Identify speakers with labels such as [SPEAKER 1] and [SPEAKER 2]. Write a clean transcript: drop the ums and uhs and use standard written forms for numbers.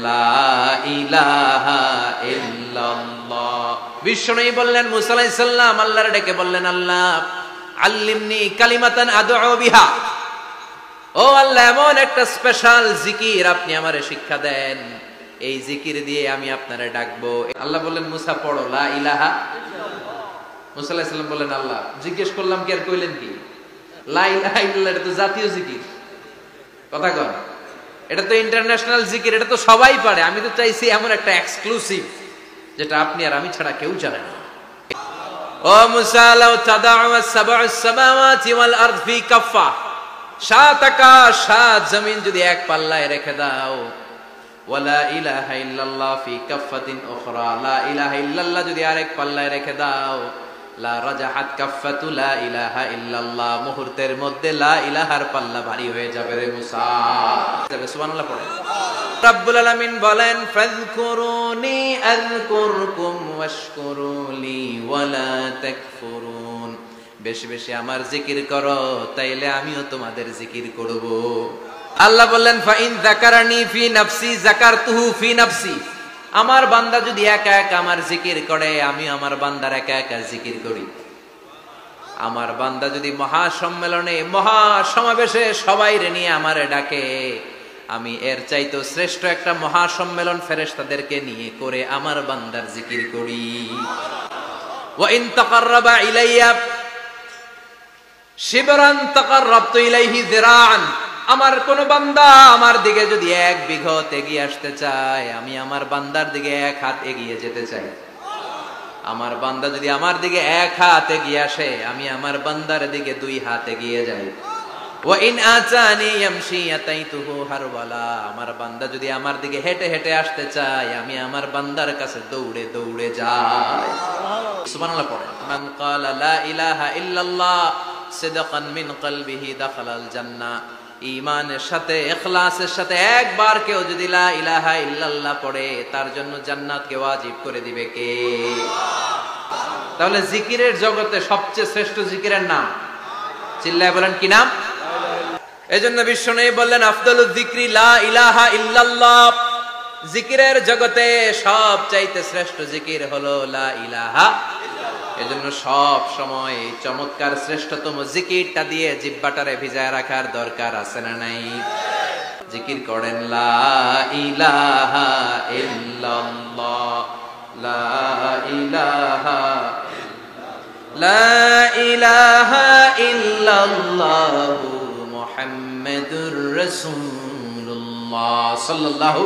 [SPEAKER 1] লা ইলাহা ইল্লাল্লাহ। বিষ্ণু বললেন মুসা আলাইহিস সালাম আল্লাহর ডেকে বললেন, আল্লাহ আল্লিমনি কালিমাতান আদউ বিহা, ও আল্লাহ এমন একটা স্পেশাল জিকির আপনি আমারে শিক্ষা দেন, এই জিকির দিয়ে আমি আপনারে ডাকবো। আল্লাহ বললেন মুসা পড়ো লা ইলাহা। মুসা আলাইহিস সালাম বললেন, আল্লাহ জিজ্ঞেস করলাম কি আর কইলেন কি? লা ইলাহা ইল্লাল্লাহ এটা তো জাতীয় জিকির, কথা কন, এটা তো ইন্টারন্যাশনাল জিকির, এটা তো সবাই পারে। আমি তো চাইছি এমন একটা এক্সক্লুসিভ যেটা আপনি আর আমি ছাড়া কেউ জানে না। ও মুসা লাউ তাদাউ সাবউস সামাওয়াতি ওয়াল আরদ ফি কাফা, সাত আকাশ সাত জমিন যদি এক পাল্লায় রেখে দাও, ওয়ালা ইলাহা ইল্লাল্লাহ ফি কাফাতিন উখরা, লা ইলাহা ইল্লাল্লাহ যদি আরেক পাল্লায় রেখে দাও, লা রাজাহাত কাফাতু লা ইলাহা ইল্লাল্লাহ, মুহূর্তের মধ্যে লা ইলাহার পাল্লা ভারী হয়ে যাবে রে মুসা। সুবহানাল্লাহ পড়েন। রব্বুল আলামিন বলেন, ফাযকুরুনি আযকুরকুম ওয়াশকুরুলি ওয়ালা তাকফুরুন, বেশি বেশি আমার জিকির করো, তাইলে আমিও তোমাদের জিকির করব। আল্লাহ বললেন, ফাইন যাকারানি ফি নাফসি যাকারতুহু ফি নাফসি, আমার বান্দা যদি একা একা আমার জিকির করে, আমি আমার বান্দার একা একা জিকির করি। আমার বান্দা যদি মহাসম্মেলনে মহাসমাবেশে সবাইরে নিয়ে আমারে ডাকে, আমি এর চাইতো শ্রেষ্ঠ একটা মহাসম্মেলন ফেরেশতাদেরকে নিয়ে করে আমার বান্দার জিকির করি। ওয়া ইন তাকাররাবা ইলাইয়া শিবরান তাকাররাবতু ইলাইহি যিরাআন, আমার কোন বান্দা আমার দিকে যদি এক বিঘত এগিয়ে আসতে চায়, আমি আমার বান্দার দিকে এক হাত এগিয়ে যেতে চাই। আমার বান্দা যদি আমার দিকে এক হাত এগিয়ে আসে, আমি আমার বান্দার দিকে দুই হাত এগিয়ে যাই। ওয়া ইন আতানি ইয়ামশি আতাইতুহু হারওয়ালা, আমার বান্দা যদি আমার দিকে হেঁটে হেঁটে আসতে চায়, আমি আমার বান্দার কাছে দৌড়ে দৌড়ে যাই। সুবহানাল্লাহ পড়েন। মান ক্বালা লা ইলাহা ইল্লাল্লাহ সিদকান মিন কলবিহি দাখালাল জান্নাহ, ঈমানের সাথে ইখলাসের সাথে একবার কেউ যদি লা ইলাহা ইল্লাল্লাহ পড়ে, তার জন্য জান্নাতকে ওয়াজিব করে দিবে কে? তাহলে জিকিরের জগতে সবচেয়ে শ্রেষ্ঠ জিকিরের নাম, চিল্লায় বলেন কি নাম? এজন্য বিশ্বনবী বললেন, আফদালুয যিকরি লা ইলাহা ইল্লাল্লাহ, জিকিরের জগতে সবচাইতে শ্রেষ্ঠ জিকির হলো লা ইলাহা। এজন্য সব সময় এই চমৎকার শ্রেষ্ঠতম জিকিরটা দিয়ে জিহ্বাটারে ভিজায় রাখার দরকার আছে না নাই? জিকির করেন লা ইলাহা ইল্লাল্লাহ, লা ইলাহা, লা ইলাহা ইল্লাল্লাহু মুহাম্মাদুর রাসূলুল্লাহ সাল্লাল্লাহু